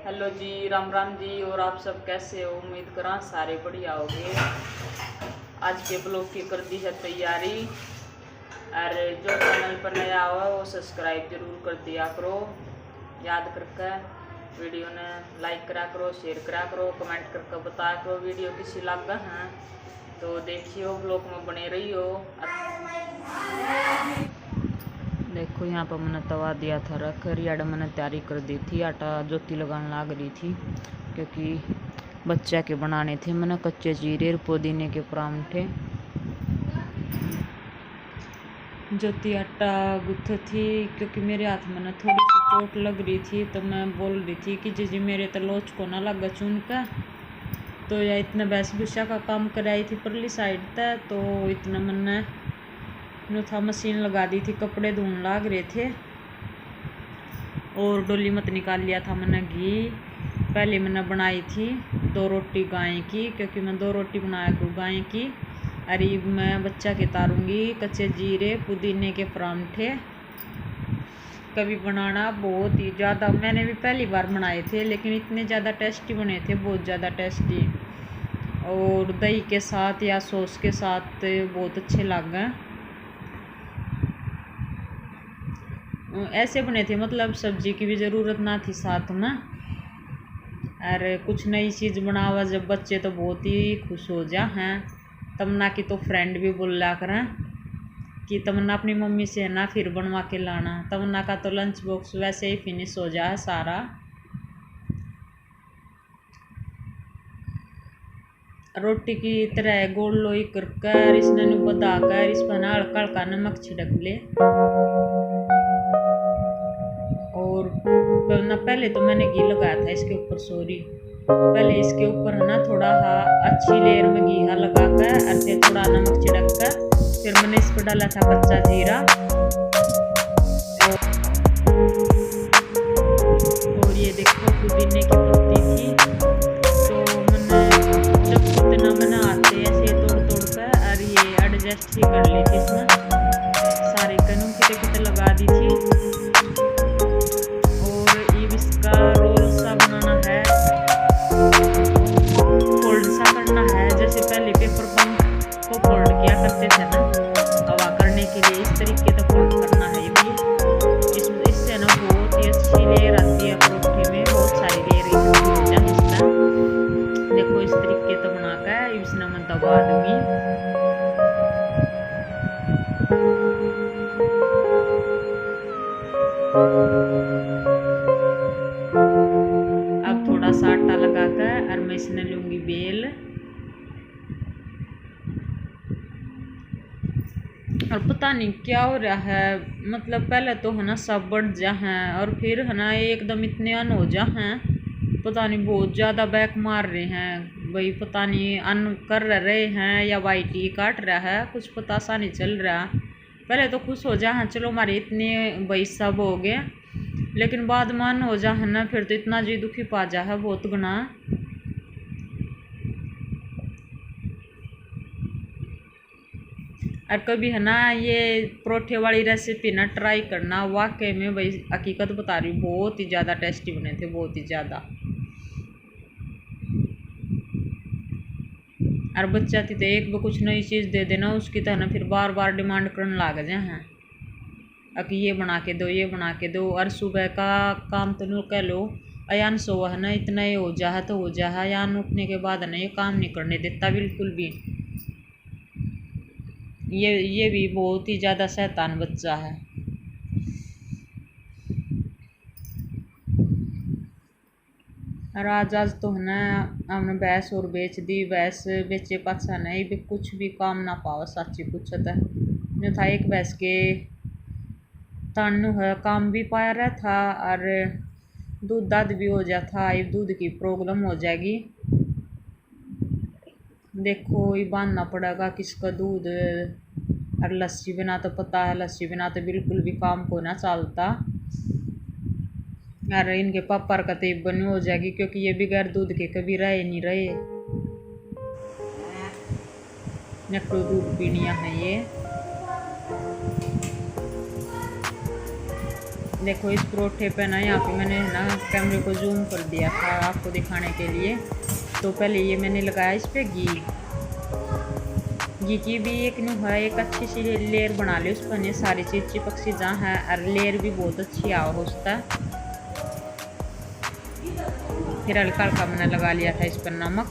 Hello जी, राम राम जी। और आप सब कैसे हो? उम्मीद करा सारे बढ़िया होगे। आज के ब्लॉग की कर दी है तैयारी। और जो चैनल पर नया हुआ वो सब्सक्राइब जरूर कर दिया करो। याद करके वीडियो ने लाइक करा करो, शेयर करा करो, कमेंट करके बताया करो वीडियो किसी लगा है तो देखियो, ब्लॉग में बने रही हो। देखो यहाँ पर मैंने तवा दिया था रख, रियाड़ा मैंने तैयारी कर दी थी। आटा जोती लगाने लग रही थी क्योंकि बच्चा के बनाने थे। मैंने कच्चे जीरे और पुदीने के परांठे। जोती आटा गुथ थी क्योंकि मेरे हाथ में ना थोड़ी सी चोट लग रही थी, तो मैं बोल रही थी कि जी मेरे तो लोच को ना लगा चुन का। तो या इतना वेशभूषा का काम कराई थी परली साइड तक, तो इतना मैंने नो था मशीन लगा दी थी, कपड़े धोने लग रहे थे। और डोली मत निकाल लिया था मैंने घी। पहले मैंने बनाई थी 2 रोटी गाय की, क्योंकि मैं 2 रोटी बनाया करूँ गाय की। अरे मैं बच्चा के तारूंगी कच्चे जीरे पुदीने के परांठे। कभी बनाना बहुत ही ज़्यादा, मैंने भी पहली बार बनाए थे लेकिन इतने ज़्यादा टेस्टी बने थे, बहुत ज़्यादा टेस्टी। और दही के साथ या सॉस के साथ बहुत अच्छे लग गए। ऐसे बने थे, मतलब सब्जी की भी ज़रूरत ना थी साथ में। और कुछ नई चीज़ बनावा जब बच्चे तो बहुत ही खुश हो जा हैं। तमन्ना की तो फ्रेंड भी बोला करें कि तमन्ना अपनी मम्मी से ना फिर बनवा के लाना। तमन्ना का तो लंच बॉक्स वैसे ही फिनिश हो जाए सारा। रोटी की तरह गोल लोई कर इसने बता कर इस पर हल्का हल्का नमक छिड़क ले। और ना पहले तो मैंने घी लगाया था इसके ऊपर, सॉरी पहले इसके ऊपर है ना थोड़ा अच्छी लेयर में घी लगा कर और फिर थोड़ा नमक छिड़क कर फिर मैंने इस पर डाला था कच्चा जीरा। और ये देखो पुदीने की पत्ती थी, तो मैंने जब कितना मैंने आते ऐसे तोड़ तोड़ कर और ये एडजस्ट ही कर ली थी इसमें। सारे कनों कितने लगा दी थी। रोल सा बनाना है, फोल्ड सा करना है, जैसे पहले पेपर बंक को फोल्ड किया करते थे ना हवा करने के लिए, इस तरीके से फोल्ड करना है। ये भी इससे ना बहुत ही अच्छी लेयर आती है परोठे में, बहुत सारी लेयर इकट्ठी हो जाए इसका। देखो इस तरीके से बनाकर इसने मैं दबा दूंगी। अब थोड़ा सा आटा लगाकर और मैं इसने लूंगी बेल। और पता नहीं क्या हो रहा है, मतलब पहले तो है ना सब बढ़ जा हैं और फिर है ना एकदम इतने अन हो जा हैं। पता नहीं बहुत ज़्यादा बैक मार रहे हैं भाई, पता नहीं अन कर रहे हैं या वाईटी काट रहा है, कुछ पता सा नहीं चल रहा। पहले तो खुश हो जा हैं चलो हमारे इतने भाई सब हो गए, लेकिन बाद में अन हो जा है ना फिर तो इतना जी दुखी पा जा है बहुत गुना। और कभी है ना ये परोठे वाली रेसिपी ना ट्राई करना, वाकई में भाई हकीकत बता रही हूँ बहुत ही ज़्यादा टेस्टी बने थे, बहुत ही ज़्यादा। और बच्चा थी तो एक भी कुछ नई चीज़ दे देना उसकी तो है ना फिर बार बार डिमांड करने लग जाए हैं कि ये बना के दो ये बना के दो। और सुबह का काम तो नो कह लो, अयान सो है ना इतना ये हो जा है तो हो जा है, अयान उठने के बाद है ना ये काम नहीं करने देता बिल्कुल भी। ये भी बहुत ही ज़्यादा शैतान बच्चा है। और आज तो है ना हमने भैंस और बेच दी, भैंस बेचे पाछा नहीं भी कुछ भी काम ना पाओ, साची पूछत है जो था। एक भैंस के तानु है काम भी पाया रहा था और दूध दाद भी हो जाता, ये दूध की प्रॉब्लम हो जाएगी। देखो ये बांधना पड़ेगा किसका दूध। और लस्सी बिना तो पता है, लस्सी बिना तो बिल्कुल भी काम को ना चलता। और इनके पापा का तो बनी हो जाएगी क्योंकि ये बगैर दूध के कभी रहे नहीं रहे। नकलो दूध पीनिया है ये। देखो इस परोठे पे ना यहाँ पे मैंने ना कैमरे को जूम कर दिया था आपको दिखाने के लिए। तो पहले ये मैंने लगाया इस पर घी की भी एक नु है, एक अच्छी सी लेयर बना ली उस पर सारी चीज़ चिपक सी जहाँ है, और लेयर भी बहुत अच्छी आ होता है। फिर हल्का हल्का मैंने लगा लिया था इस पर नमक।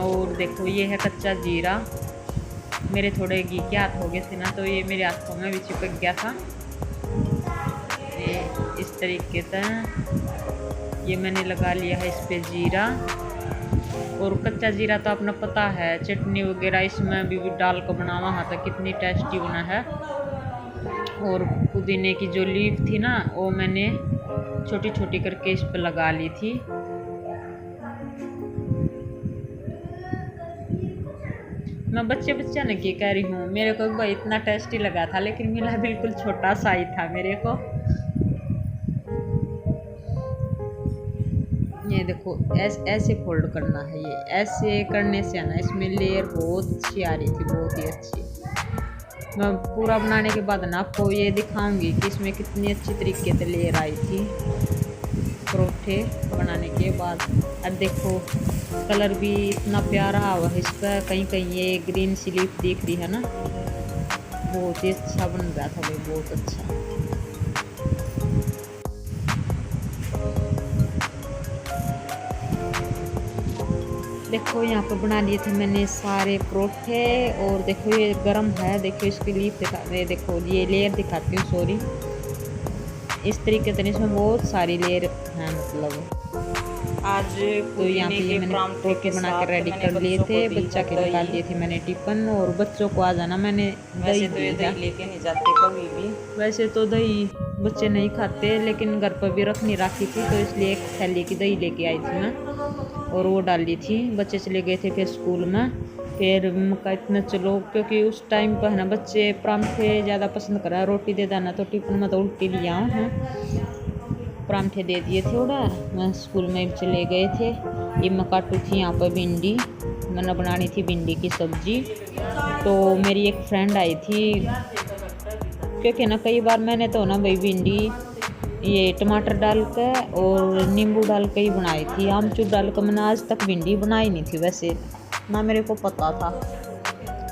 और देखो ये है कच्चा जीरा, मेरे थोड़े घी के हाथ हो गए थे ना, तो ये मेरे हाथों में भी चिपक गया था। ये इस तरीके से ये मैंने लगा लिया है इस पे जीरा। और कच्चा जीरा तो अपना पता है, चटनी वगैरह इसमें भी डाल कर बनावा हाँ तो कितनी टेस्टी बना है। और पुदीने की जो लीफ थी ना वो मैंने छोटी छोटी करके इस पर लगा ली थी। मैं बच्चा ने क्या कह रही हूँ, मेरे को भाई इतना टेस्टी लगा था, लेकिन मिला बिल्कुल छोटा सा ही था मेरे को। ये देखो ऐसे फोल्ड करना है, ये ऐसे करने से है ना इसमें लेयर बहुत अच्छी आ रही थी, बहुत ही अच्छी। मैं पूरा बनाने के बाद ना आपको ये दिखाऊंगी कि इसमें कितनी अच्छी तरीके से लेयर आई थी परोठे बनाने के बाद। अब देखो कलर भी इतना प्यारा हुआ है इस पर, कहीं कहीं ये ग्रीन सी लीफ दिख रही है ना, बहुत ही अच्छा बन रहा था भाई, बहुत अच्छा। देखो यहाँ पर बना लिए थे मैंने सारे परोठे। और देखो ये गरम है, देखो इसकी लीफ दिखा, देखो ये लेयर दिखाती हूँ, सॉरी। इस तरीके से इसमें बहुत सारी लेयर हैं, मतलब आज तो यहाँ पे ये मैंने परोठे बना के रेडी कर लिए थे, बच्चा के निकाल लिए थे मैंने टिफिन। और बच्चों को आ जाना मैंने दही लेके नहीं जाते कभी भी, वैसे तो दही बच्चे नहीं खाते, लेकिन घर पर भी रखनी रखी थी तो इसलिए एक थैली की दही लेके आई थी मैं और वो डाल ली थी। बच्चे चले गए थे फिर स्कूल में, फिर मक्का इतना चलो, क्योंकि उस टाइम पर है ना बच्चे परांठे ज़्यादा पसंद करा, रोटी दे देना तो टिफिन में तो उल्टी लिया हूँ, परांठे दे दिए थे उड़ा, मैं स्कूल में चले गए थे। ये मैं काटू थी यहाँ पर भिंडी, मैंने बनानी थी भिंडी की सब्जी। तो मेरी एक फ्रेंड आई थी, क्योंकि ना कई बार मैंने तो ना भाई भिंडी ये टमाटर डाल कर और नींबू डाल कर ही बनाई थी, आमचूर डाल कर मैंने आज तक भिंडी बनाई नहीं थी। वैसे ना मेरे को पता था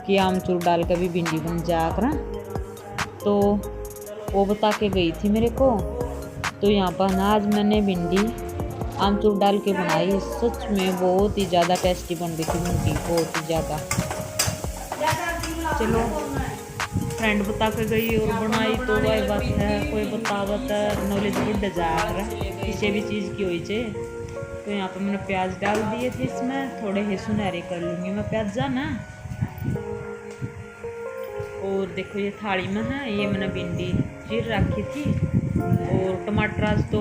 कि आमचूर डाल कर भी भिंडी बन जाया कर, तो वो बता के गई थी मेरे को। तो यहाँ पर ना आज मैंने भिंडी आमचूर डाल के बनाई, सच में बहुत ही ज़्यादा टेस्टी बन रही थी भिंडी, बहुत ही ज़्यादा। चलो फ्रेंड बता के गई और बनाई तो वही बात है, कोई बतावत नॉलेज बढ़ जाए किसी भी चीज़ की हुई चे। तो यहाँ पर मैंने प्याज डाल दिए थे, इसमें थोड़े ही सुनहरे कर लूँगी मैं प्याज ना। और देखो ये थाली में है, ये मैंने भिंडी चीर रखी थी। और टमाटर आज तो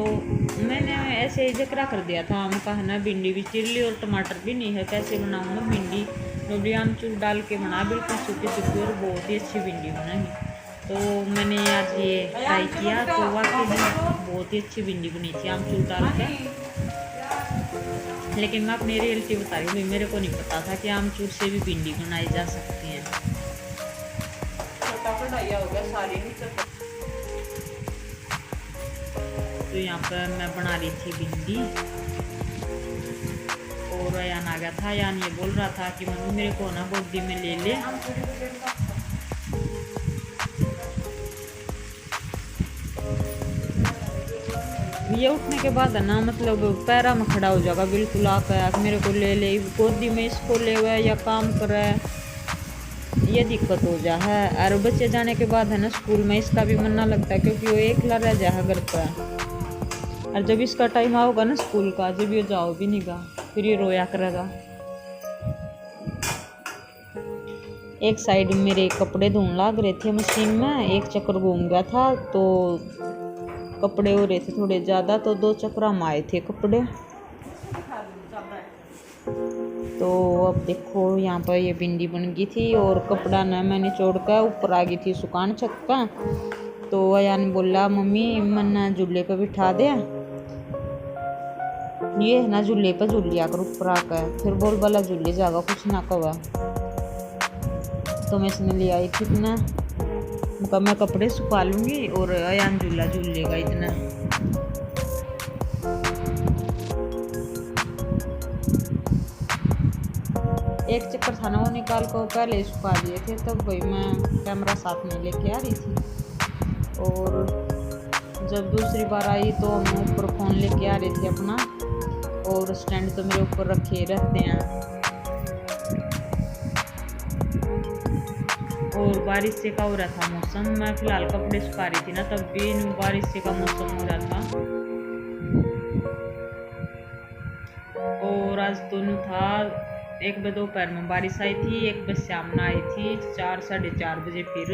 मैंने ऐसे ही जकरा कर दिया था, हम कहा ना भिंडी भी चीर ली और टमाटर भी नहीं है, कैसे बनाऊँगा भिंडी, नोबड़ी आमचूर डाल के बना, बिल्कुल सूखी सूखी और बहुत ही अच्छी भिंडी बनाई। तो मैंने आज ये ट्राई किया तो वाकई में बहुत ही अच्छी भिंडी बनी थी आमचूर डाल के। लेकिन मैं अपनी रियलिटी बता रही हूँ, मेरे को नहीं पता था कि आमचूर से भी भिंडी बनाई जा सकती है। तो यहाँ पर मैं बना रही थी भिंडी और अयान आ गया था। अयान ये बोल रहा था कि मम्मी मेरे को ना गोदी में ले ले। ये उठने के बाद है ना, मतलब पैरा में खड़ा हो जाएगा बिल्कुल, आकर मेरे को ले ले, गोदी में इसको ले हुआ या काम कर रहा है, ये दिक्कत हो जा है। और बच्चे जाने के बाद है ना स्कूल में इसका भी मन ना लगता है, क्योंकि वो एकला रह जाए घर पर। और जब इसका टाइम आओगा ना स्कूल का, जब ये जाओ भी नहीं गा, फिर ये रोया करेगा। एक साइड मेरे कपड़े धोने लग रहे थे मशीन में, एक चक्कर घूम गया था तो कपड़े हो रहे थे थोड़े ज़्यादा, तो 2 चक्कर हम आए थे कपड़े। तो अब देखो यहाँ पर ये भिंडी बन गई थी और कपड़ा ना मैंने छोड़ कर ऊपर आ गई थी सुखान छत का। तो अयान बोला मम्मी मन्ना झूले पर बिठा दे, ये ना झूले पर झूल लिया कर ऊपर आकर, फिर बोल वाला झूले जाएगा कुछ ना कवा। तो मैं इसने ले आई थी ना उनका मैं कपड़े सुखा लूँगी और अयान झूला झूल लेगा इतना। एक चक्कर था ना वो निकाल को पहले ही सुखा दिए थे, तब भाई मैं कैमरा साथ में लेके आ रही थी। और जब दूसरी बार आई तो मैं ऊपर फ़ोन लेके आ रही थी अपना, और स्टैंड तो मेरे ऊपर रखे रहते हैं। और बारिश से का हो रहा था मौसम, मैं फिलहाल कपड़े सुखा रही थी ना, तब भी बारिश से का मौसम हो रहा था। और आज दोनों था, एक बजे दोपहर में बारिश आई थी, एक बजे शाम में आई थी 4 साढ़े 4 बजे। फिर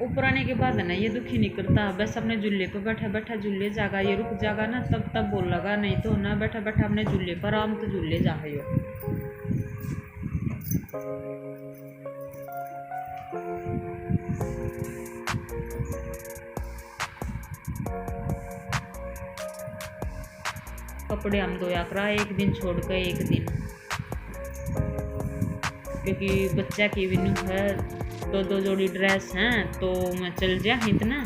ऊपर आने के बाद है ना ये दुखी नहीं करता, बस अपने झूले पे बैठा बैठा झूले जागा, ये रुक जागा ना तब बोल लगा, नहीं तो ना बैठा बैठा अपने झूले पर आराम तो झूले जाए। कपड़े हम धोया करा एक दिन छोड़ कर एक दिन, क्योंकि बच्चा की भी है तो 2 जोड़ी ड्रेस हैं, तो मैं चल जा इतना,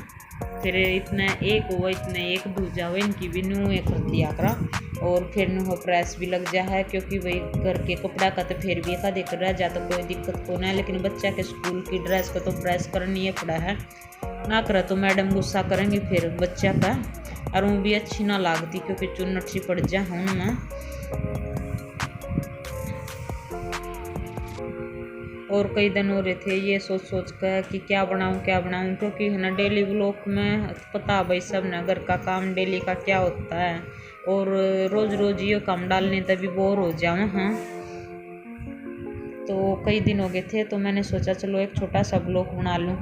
फिर इतना एक हुआ इतने एक दूजा हुआ, इनकी भी नू एक कर दिया करा। और फिर नू प्रेस भी लग जा है, क्योंकि वही घर के कपड़ा का तो फिर भी एक देख रहा जा तो कोई दिक्कत को ना है, लेकिन बच्चा के स्कूल की ड्रेस को तो प्रेस करनी है पड़ा है ना, करे तो मैडम गुस्सा करेंगी फिर बच्चा का, और वो भी अच्छी ना लागती क्योंकि चुन्नट सी पड़ जा हूँ मैं। और कई दिन हो रहे थे ये सोच कर कि क्या बनाऊं, क्योंकि है ना डेली व्लॉग में पता भाई सब ना घर का काम डेली का क्या होता है, और रोज रोज ये काम डालने तभी बोर हो जाऊँ। हाँ, तो कई दिन हो गए थे तो मैंने सोचा चलो एक छोटा सा व्लॉग बना लूँ।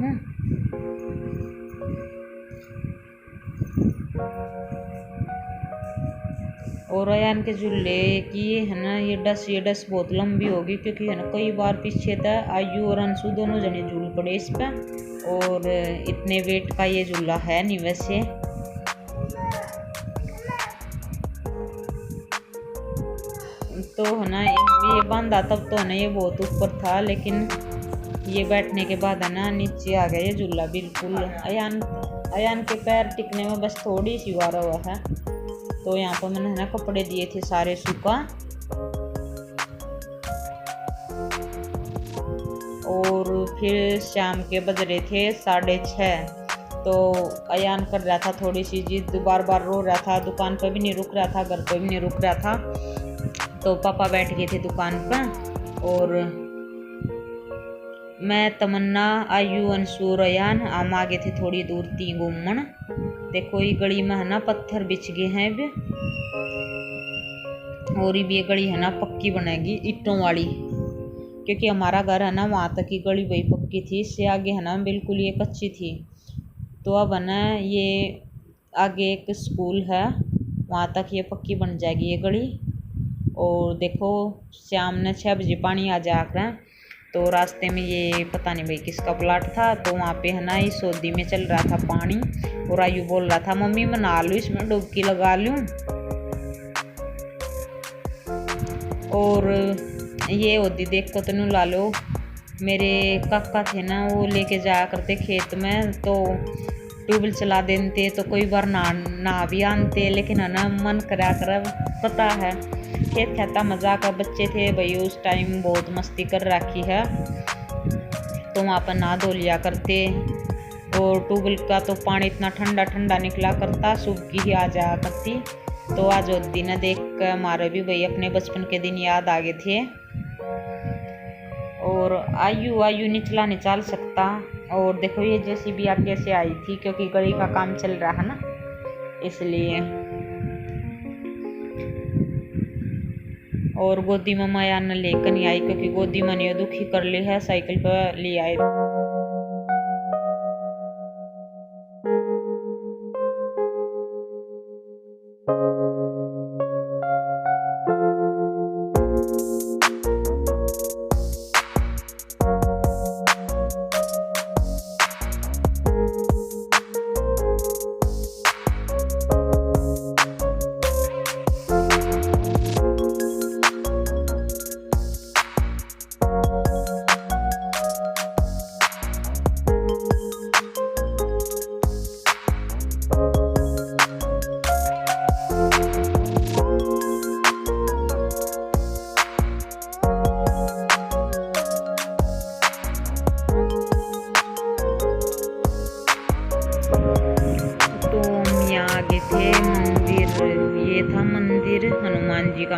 और अयान के झूले की है ना ये डस बहुत लंबी होगी, क्योंकि है ना कई बार पीछे था आयु और अंशु दोनों जने झूल पड़े इस पर, और इतने वेट का ये झूला है नहीं वैसे। तो है ना ये बांधा तब तो है ना ये बहुत ऊपर था, लेकिन ये बैठने के बाद है ना नीचे आ गया ये झूला बिल्कुल। अयान के पैर टिकने में बस थोड़ी सी वारा हुआ है। तो यहाँ पर मैंने है ना कपड़े दिए थे सारे सूखा, और फिर शाम के बज रहे थे 6:30, तो अयान कर रहा था थोड़ी सी जिद, बार बार रो रहा था, दुकान पर भी नहीं रुक रहा था, घर पर भी नहीं रुक रहा था। तो पापा बैठ गए थे दुकान पर, और मैं तमन्ना आयु अंशु अयान हम आगे थे थोड़ी दूर 3 घूमन। देखो ये गली में है ना पत्थर बिछ गए हैं अब, और ये गली है ना पक्की बनेगी ईंटों वाली, क्योंकि हमारा घर है ना वहाँ तक की गली वही पक्की थी, इससे आगे है ना बिल्कुल ये कच्ची थी। तो अब है ना ये आगे एक स्कूल है वहाँ तक ये पक्की बन जाएगी ये गली। और देखो शाम ने 6 बजे पानी आ जाकर, तो रास्ते में ये पता नहीं भाई किसका प्लाट था, तो वहाँ पे है ना इस सोदी में चल रहा था पानी, और आयु बोल रहा था मम्मी मैं नहा लूँ इसमें डुबकी लगा लूँ। और ये होती देख को तो ला लो, मेरे काका थे ना वो लेके जाया करते खेत में, तो ट्यूबवेल चला देते तो कोई बार नहा भी आनते, लेकिन है ना मन करा कर पता है खेत खाता मजा का बच्चे थे भाई उस टाइम बहुत मस्ती कर रखी है, तो वहाँ पर नहा धो लिया करते। और ट्यूबवेल का तो पानी इतना ठंडा ठंडा निकला करता, सुबह ही आ जाया करती। तो आज वो दिन देख कर हमारे भी भाई अपने बचपन के दिन याद आ गए थे। और आयु निचला नहीं चल सकता, और देखो ये JCB आगे से आई थी क्योंकि गली का काम चल रहा है ना इसलिए। और गोदी में माया न लेकर नहीं आई, क्योंकि गोदी में नहीं दुखी कर ली है, साइकिल पर ले आए।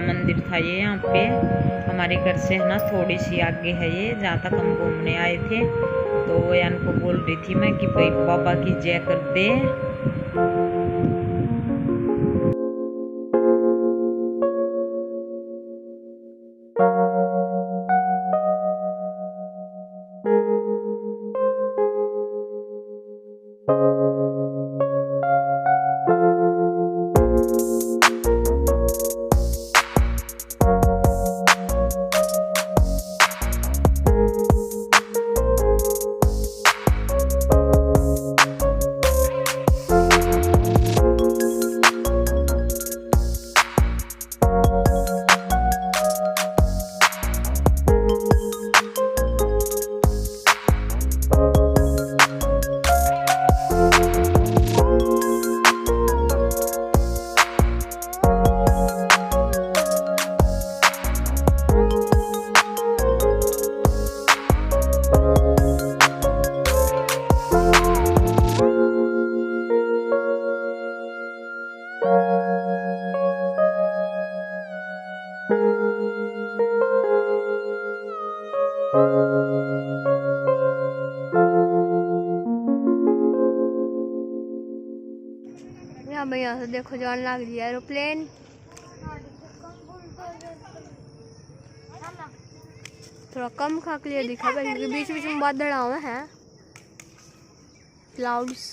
मंदिर था ये। यहाँ पे हमारे घर से है ना थोड़ी सी आगे है ये, जहाँ तक हम घूमने आए थे। तो यान को बोल रही थी मैं कि भाई बाबा की जय कर दे। यहाँ से देखो जान लग रही है एरोप्लेन। थोड़ा कम खा के लिए दिखा भाई, क्योंकि बीच बीच में बादल आए हैं, क्लाउड्स।